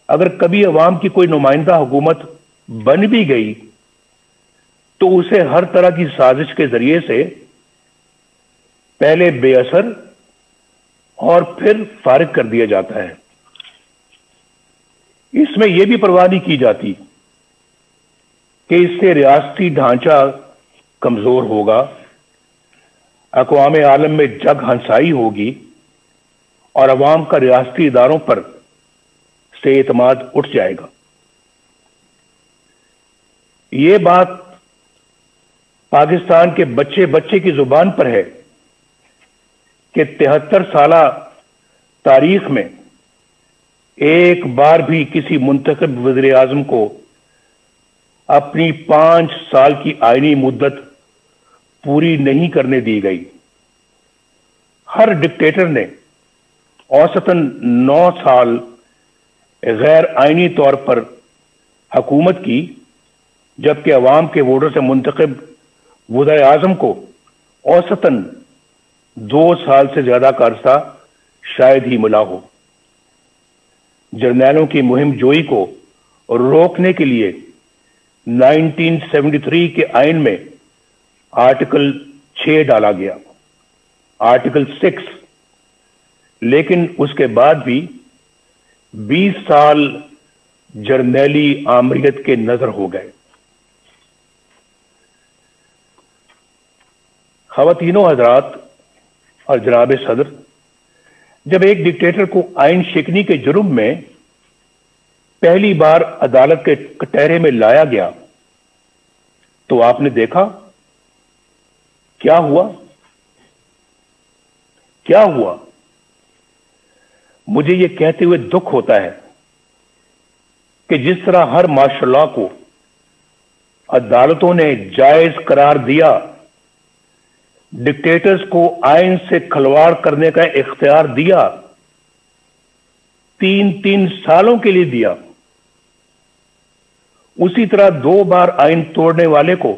अगर कभी अवाम की कोई नुमाइंदा हुकूमत बन भी गई तो उसे हर तरह की साजिश के जरिए से पहले बेअसर और फिर फारिग कर दिया जाता है। इसमें यह भी परवाह नहीं की जाती कि इससे रियासती ढांचा कमजोर होगा, अक़वाम आलम में जग हंसाई होगी और अवाम का रियासती इदारों पर से एतमाद उठ जाएगा। ये बात पाकिस्तान के बच्चे बच्चे की जुबान पर है कि 73 साला तारीख में एक बार भी किसी मुंतखब वज़ीर आज़म को अपनी 5 साल की आईनी मुद्दत पूरी नहीं करने दी गई। हर डिक्टेटर ने औसतन 9 साल गैर आईनी तौर पर हुकूमत की, जबकि अवाम के वोटों से मुंतखब वज़ीर आज़म को औसतन 2 साल से ज्यादा का अरसा शायद ही मिला हो। जर्नैलों की मुहिम जोई को रोकने के लिए 1973 के आइन में आर्टिकल 6 डाला गया, आर्टिकल 6, लेकिन उसके बाद भी 20 साल जर्नैली आमरीत के नजर हो गए। ख़वातीनो हज़रात और जनाब सदर, जब एक डिक्टेटर को आइन शिकनी के जुर्म में पहली बार अदालत के कटहरे में लाया गया तो आपने देखा क्या हुआ। क्या हुआ? मुझे यह कहते हुए दुख होता है कि जिस तरह हर माशल्लाह को अदालतों ने जायज करार दिया, डिक्टेटर्स को आइन से खिलवाड़ करने का इख्तियार दिया, 3-3 सालों के लिए दिया, उसी तरह 2 बार आइन तोड़ने वाले को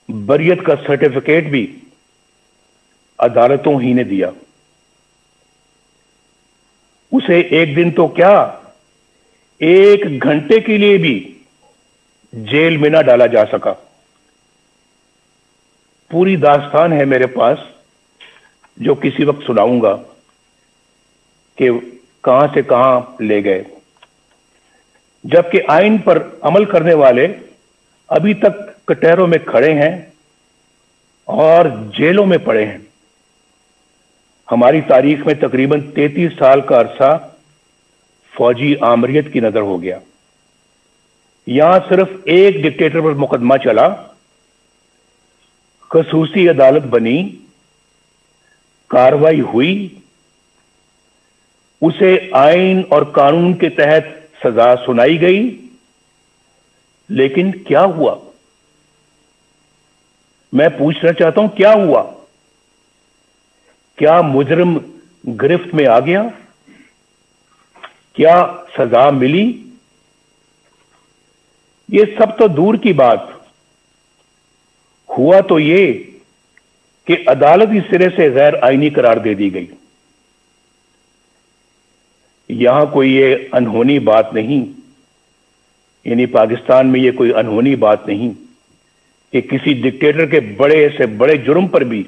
बरियत का सर्टिफिकेट भी अदालतों ही ने दिया। उसे एक दिन तो क्या, 1 घंटे के लिए भी जेल में ना डाला जा सका। पूरी दास्तान है मेरे पास जो किसी वक्त सुनाऊंगा कि कहां से कहां ले गए, जबकि आइन पर अमल करने वाले अभी तक कटहरों में खड़े हैं और जेलों में पड़े हैं। हमारी तारीख में तकरीबन 33 साल का अरसा फौजी आमरीत की नजर हो गया। यहां सिर्फ एक डिक्टेटर पर मुकदमा चला, खसूसी अदालत बनी, कार्रवाई हुई, उसे आइन और कानून के तहत सजा सुनाई गई, लेकिन क्या हुआ? मैं पूछना चाहता हूं, क्या हुआ? क्या मुजरिम गिरफ्त में आ गया? क्या सजा मिली? ये सब तो दूर की बात, हुआ तो ये कि अदालती सिरे से गैर आईनी करार दे दी गई। यहां कोई ये अनहोनी बात नहीं, यानी पाकिस्तान में ये कोई अनहोनी बात नहीं कि किसी डिक्टेटर के बड़े से बड़े जुर्म पर भी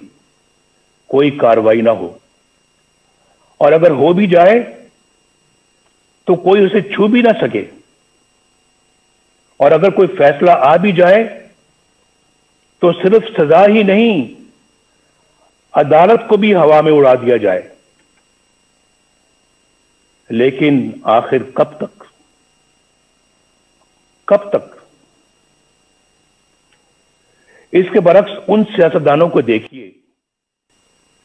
कोई कार्रवाई ना हो, और अगर हो भी जाए तो कोई उसे छू भी ना सके, और अगर कोई फैसला आ भी जाए तो सिर्फ सजा ही नहीं, अदालत को भी हवा में उड़ा दिया जाए। लेकिन आखिर कब तक? कब तक? इसके बरक्स उन सियासतदानों को देखिए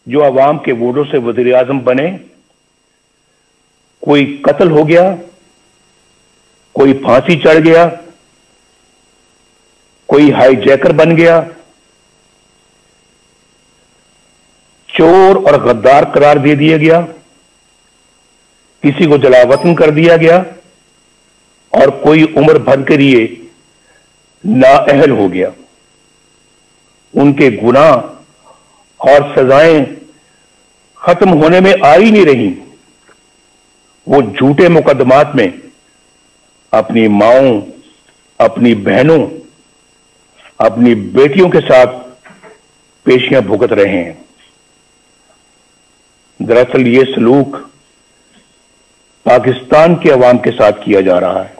जो अवाम के वोटों से वजीर आजम बने, कोई कत्ल हो गया, कोई फांसी चढ़ गया, कोई हाईजैकर बन गया, चोर और गद्दार करार दे दिया गया, किसी को जलावतन कर दिया गया, और कोई उम्र भर के लिए नाअहल हो गया। उनके गुनाह और सजाएं खत्म होने में आ ही नहीं रही। वो झूठे मुकदमात में अपनी माओं, अपनी बहनों, अपनी बेटियों के साथ पेशियां भुगत रहे हैं। दरअसल ये सलूक पाकिस्तान के अवाम के साथ किया जा रहा है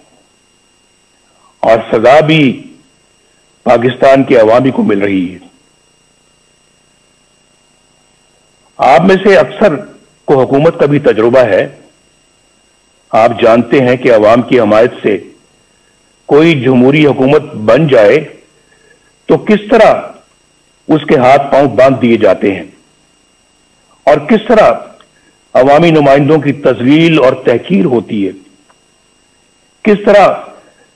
और सजा भी पाकिस्तान के अवामी को मिल रही है। आप में से अक्सर को हुकूमत का भी तजुर्बा है। आप जानते हैं कि अवाम की हमायत से कोई जमहूरी हुकूमत बन जाए तो किस तरह उसके हाथ पांव बांध दिए जाते हैं और किस तरह अवामी नुमाइंदों की तजलील और तहकीर होती है, किस तरह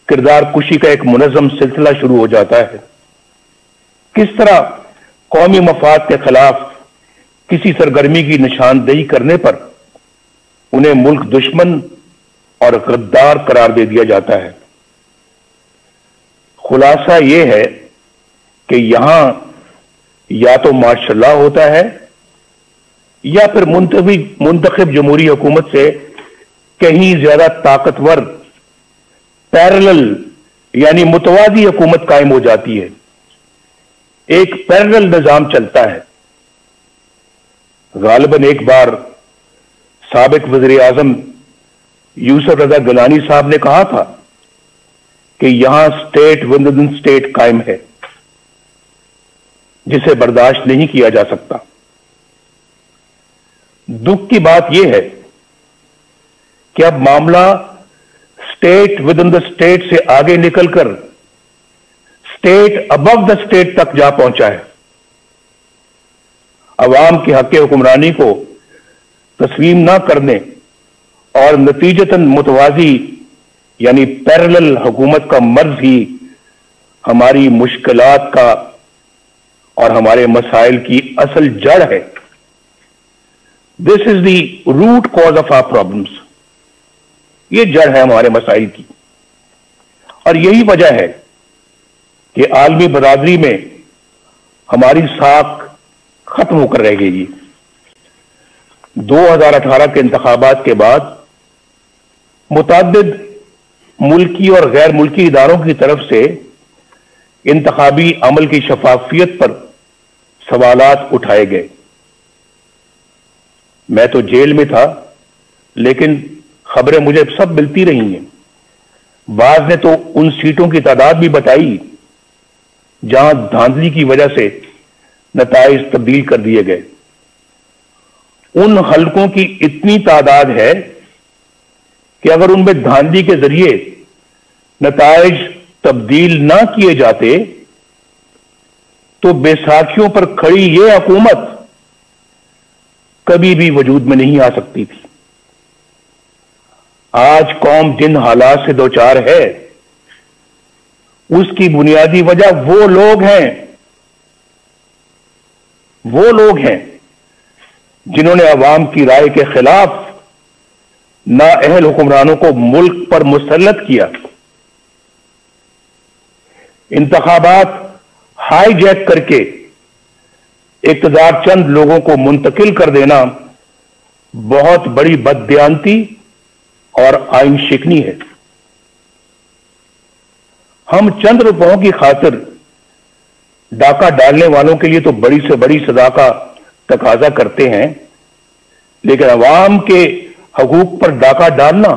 किरदार कुशी का एक मुनज़्ज़म सिलसिला शुरू हो जाता है, किस तरह कौमी मफाद के खिलाफ किसी सरगर्मी की निशानदेही करने पर उन्हें मुल्क दुश्मन और गद्दार करार दे दिया जाता है। खुलासा यह है कि यहां या तो मार्शल होता है या फिर मुंतखब जमहूरी हुकूमत से कहीं ज्यादा ताकतवर पैरेलल यानी मुतवाजी हुकूमत कायम हो जाती है। एक पैरेलल निजाम चलता है। गालिबन एक बार साबिक वज़ीर आज़म यूसुफ रज़ा गिलानी साहब ने कहा था कि यहां स्टेट विद इन स्टेट कायम है जिसे बर्दाश्त नहीं किया जा सकता। दुख की बात यह है कि अब मामला state with in the state से आगे निकलकर स्टेट अबव द स्टेट तक जा पहुंचा है। अवाम के हक हुक्मरानी को तस्लीम ना करने और नतीजतन मुतवाजी यानी पैरेलल हुकूमत का मर्ज ही हमारी मुश्किलात का और हमारे मसाइल की असल जड़ है। This is the root cause of our problems. ये जड़ है हमारे मसाइल की और यही वजह है कि आलमी बरादरी में हमारी साख खत्म होकर रह गई। 2018 के इंतखाबात के बाद मुतअद्दिद मुल्की और गैर मुल्की इदारों की तरफ से इंतखाबी अमल की शफाफियत पर सवालात उठाए गए। मैं तो जेल में था, लेकिन खबरें मुझे सब मिलती रही हैं। बाज ने तो उन सीटों की तादाद भी बताई जहां धांधली की वजह से नताइज तब्दील कर दिए गए। उन हलकों की इतनी तादाद है कि अगर उनमें धांधली के जरिए नताइज तब्दील ना किए जाते तो बैसाखियों पर खड़ी यह हुकूमत कभी भी वजूद में नहीं आ सकती थी। आज कौम जिन हालात से दो चार है उसकी बुनियादी वजह वो लोग हैं जिन्होंने अवाम की राय के खिलाफ नाअहल हुक्मरानों को मुल्क पर मुसल्लत किया। इंतखाबात हाईजैक करके इक़्तिदार चंद लोगों को मुंतकिल कर देना बहुत बड़ी बददियानती और आइन शिकनी है। हम चंद रुपयों की खातिर डाका डालने वालों के लिए तो बड़ी से बड़ी सजा का तकाजा करते हैं, लेकिन अवाम के हकूक पर डाका डालना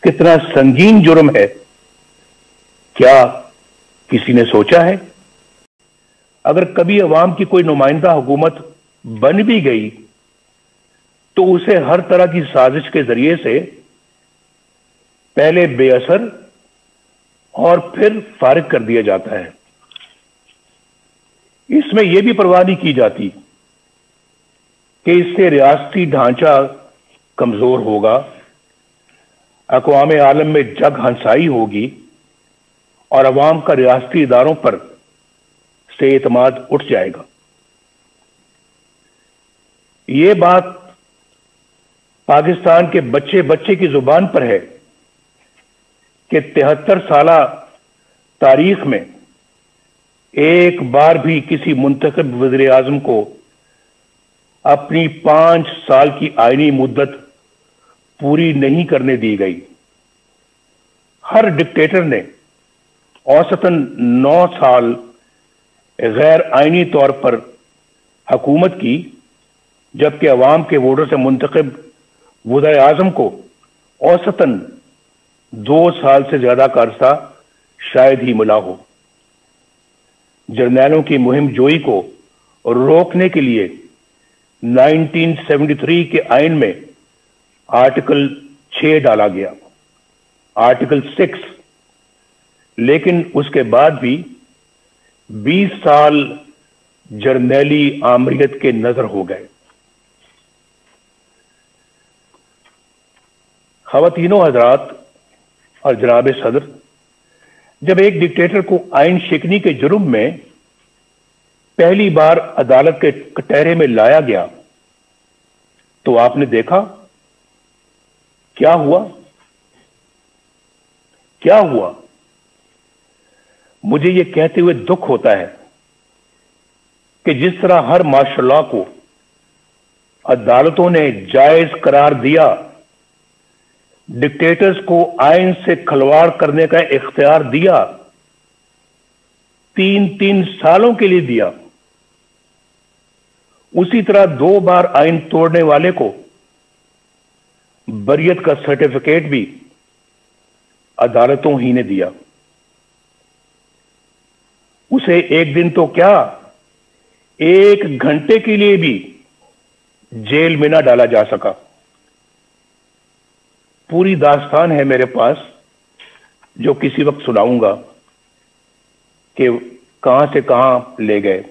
कितना संगीन जुर्म है, क्या किसी ने सोचा है? अगर कभी अवाम की कोई नुमाइंदा हुकूमत बन भी गई तो उसे हर तरह की साजिश के जरिए से पहले बेअसर और फिर फारिग कर दिया जाता है। इसमें यह भी परवाह नहीं की जाती कि इससे रियासती ढांचा कमजोर होगा, अक़वाम आलम में जग हंसाई होगी और अवाम का रियासती इदारों पर से एतमाद उठ जाएगा। ये बात पाकिस्तान के बच्चे बच्चे की जुबान पर है कि 73 साला तारीख में एक बार भी किसी मुंतखब वज़ीर आज़म को अपनी 5 साल की आईनी मुद्दत पूरी नहीं करने दी गई। हर डिक्टेटर ने औसतन 9 साल गैर आईनी तौर पर हुकूमत की, जबकि अवाम के वोटों से मुंतखब वज़ीर आज़म को औसतन 2 साल से ज्यादा का अरसा शायद ही मिला हो। जर्नैलों की मुहिम जोई को रोकने के लिए 1973 के आइन में आर्टिकल 6 डाला गया, आर्टिकल 6, लेकिन उसके बाद भी 20 साल जर्नैली आमरीत के नजर हो गए। ख़वातीनो हज़रात और जनाब सदर, जब एक डिक्टेटर को आइन शिकनी के जुर्म में पहली बार अदालत के कटहरे में लाया गया तो आपने देखा क्या हुआ। क्या हुआ? मुझे यह कहते हुए दुख होता है कि जिस तरह हर माशल्लाह को अदालतों ने जायज करार दिया, डिक्टेटर्स को आइन से खिलवाड़ करने का इख्तियार दिया, 3-3 सालों के लिए दिया, उसी तरह 2 बार आइन तोड़ने वाले को बरियत का सर्टिफिकेट भी अदालतों ही ने दिया। उसे एक दिन तो क्या, 1 घंटे के लिए भी जेल में ना डाला जा सका। पूरी दास्तान है मेरे पास जो किसी वक्त सुनाऊंगा कि कहां से कहां ले गए,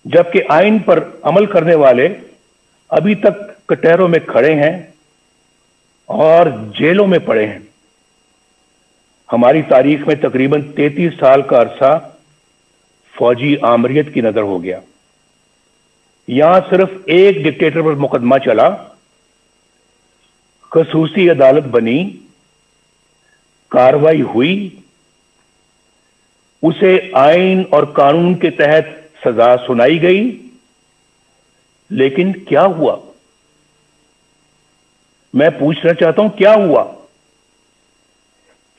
जबकि आइन पर अमल करने वाले अभी तक कटहरों में खड़े हैं और जेलों में पड़े हैं। हमारी तारीख में तकरीबन 33 साल का अरसा फौजी आमरीत की नजर हो गया। यहां सिर्फ एक डिक्टेटर पर मुकदमा चला, खसूसी अदालत बनी, कार्रवाई हुई, उसे आइन और कानून के तहत सजा सुनाई गई, लेकिन क्या हुआ? मैं पूछना चाहता हूं, क्या हुआ?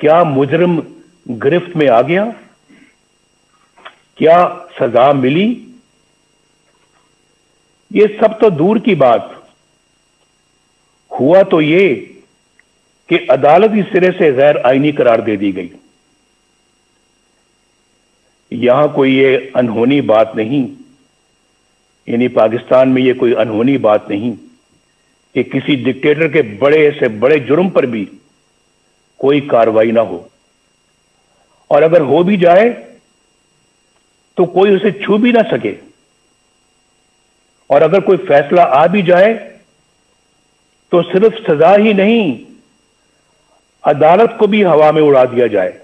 क्या मुजरिम गिरफ्त में आ गया? क्या सजा मिली? ये सब तो दूर की बात। हुआ तो ये कि अदालती सिरे से गैर आईनी करार दे दी गई। यहां कोई ये अनहोनी बात नहीं, यानी पाकिस्तान में ये कोई अनहोनी बात नहीं कि किसी डिक्टेटर के बड़े से बड़े जुर्म पर भी कोई कार्रवाई ना हो, और अगर हो भी जाए तो कोई उसे छू भी ना सके, और अगर कोई फैसला आ भी जाए तो सिर्फ सजा ही नहीं, अदालत को भी हवा में उड़ा दिया जाए।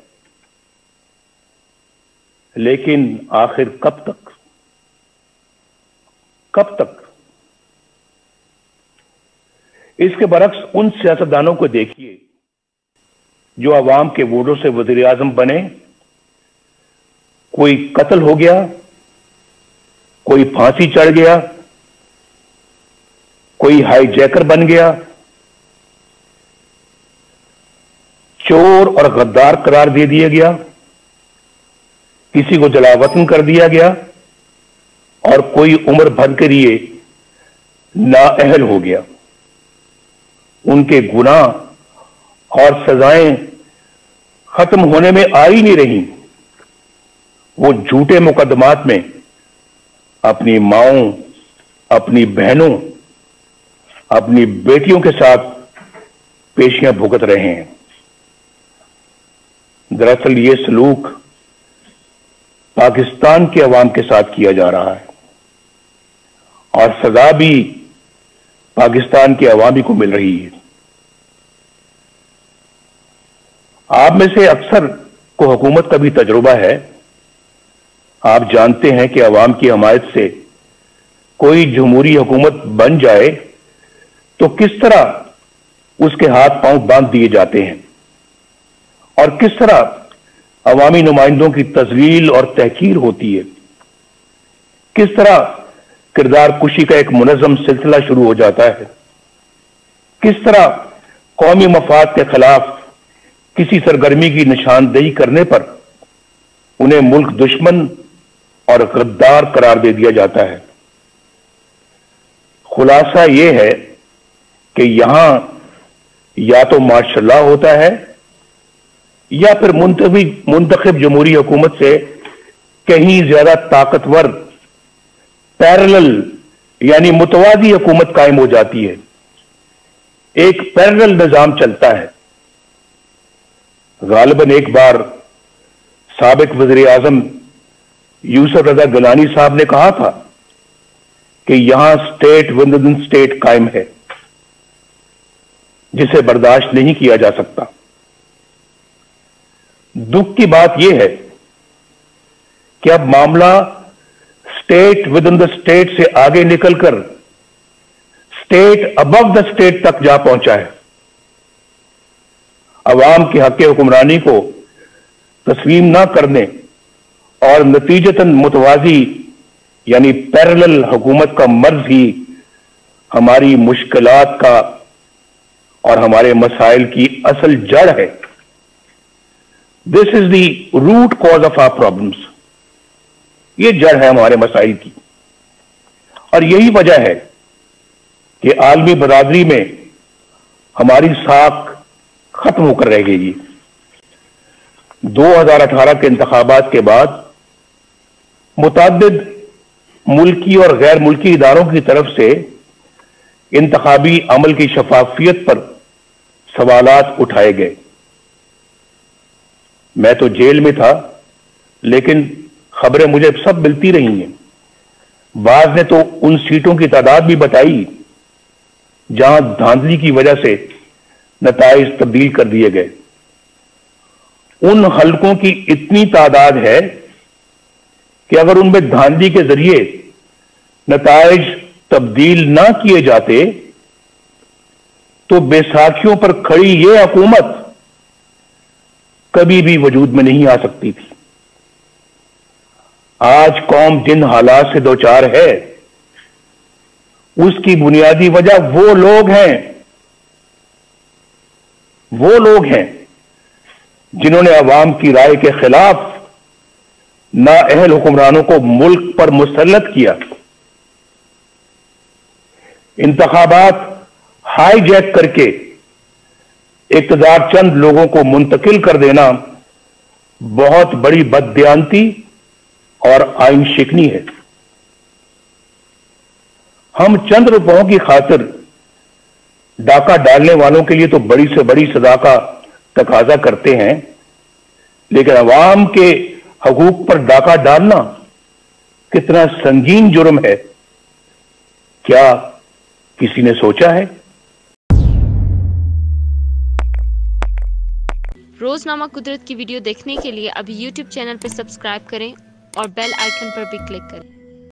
लेकिन आखिर कब तक? कब तक? इसके बरक्स उन सियासतदानों को देखिए जो अवाम के वोटों से वजीर आजम बने। कोई कत्ल हो गया, कोई फांसी चढ़ गया, कोई हाईजैकर बन गया, चोर और गद्दार करार दे दिया गया, किसी को जलावतन कर दिया गया, और कोई उम्र भर के लिए नाअहल हो गया। उनके गुनाह और सजाएं खत्म होने में आ ही नहीं रही। वो झूठे मुकदमात में अपनी माओं, अपनी बहनों, अपनी बेटियों के साथ पेशियां भुगत रहे हैं। दरअसल ये सलूक पाकिस्तान के अवाम के साथ किया जा रहा है, और सजा भी पाकिस्तान के अवामी को मिल रही है। आप में से अक्सर को हुकूमत का भी तजुर्बा है। आप जानते हैं कि अवाम की हमायत से कोई जमहूरी हुकूमत बन जाए तो किस तरह उसके हाथ पांव बांध दिए जाते हैं, और किस तरह अवामी नुमाइंदों की तजलील और तहकीर होती है। किस तरह किरदार कुशी का एक मुनज़्ज़म सिलसिला शुरू हो जाता है। किस तरह कौमी मफाद के खिलाफ किसी सरगर्मी की निशानदेही करने पर उन्हें मुल्क दुश्मन और गद्दार करार दे दिया जाता है। खुलासा यह है कि यहां या तो मार्शल लॉ होता है या फिर मुंतखब जमहूरी हुकूमत से कहीं ज्यादा ताकतवर पैरेलल यानी मुतवाजी हुकूमत कायम हो जाती है। एक पैरेलल निजाम चलता है। गालिबन एक बार साबिक वज़ीर आज़म यूसुफ रज़ा गिलानी साहब ने कहा था कि यहां स्टेट विद इन स्टेट कायम है, जिसे बर्दाश्त नहीं किया जा सकता। दुख की बात यह है कि अब मामला state with in the state से आगे निकलकर स्टेट अबव द स्टेट तक जा पहुंचा है। अवाम के हक हुक्मरानी को तस्लीम ना करने और नतीजतन मुतवाजी यानी पैरेलल हुकूमत का मर्ज ही हमारी मुश्किलात का और हमारे मसाइल की असल जड़ है। This is the root cause of our problems. ये जड़ है हमारे मसाइल की, और यही वजह है कि आलमी बरादरी में हमारी साख खत्म होकर रह गई। 2018 के इंतखाबात के बाद मुतअद्दिद मुल्की और गैर मुल्की इदारों की तरफ से इंतखाबी अमल की शफाफियत पर सवालात उठाए गए। मैं तो जेल में था, लेकिन खबरें मुझे सब मिलती रही हैं। बाज ने तो उन सीटों की तादाद भी बताई जहां धांधली की वजह से नताइज तब्दील कर दिए गए। उन हलकों की इतनी तादाद है कि अगर उनमें धांधली के जरिए नताइज तब्दील ना किए जाते तो बैसाखियों पर खड़ी यह हुकूमत कभी भी वजूद में नहीं आ सकती थी। आज कौम जिन हालात से दो चार है, उसकी बुनियादी वजह वो लोग हैं जिन्होंने अवाम की राय के खिलाफ नाअहल हुक्मरानों को मुल्क पर मुसल्लत किया। इंतखाबात हाईजैक करके इक़्तिदार चंद लोगों को मुंतकिल कर देना बहुत बड़ी बददियानती और आइन शिकनी है। हम चंद रुपयों की खातिर डाका डालने वालों के लिए तो बड़ी से बड़ी सजा का तकाजा करते हैं, लेकिन अवाम के हकूक पर डाका डालना कितना संगीन जुर्म है, क्या किसी ने सोचा है? रोजनामा कुदरत की वीडियो देखने के लिए अभी YouTube चैनल पर सब्सक्राइब करें और बेल आइकन पर भी क्लिक करें।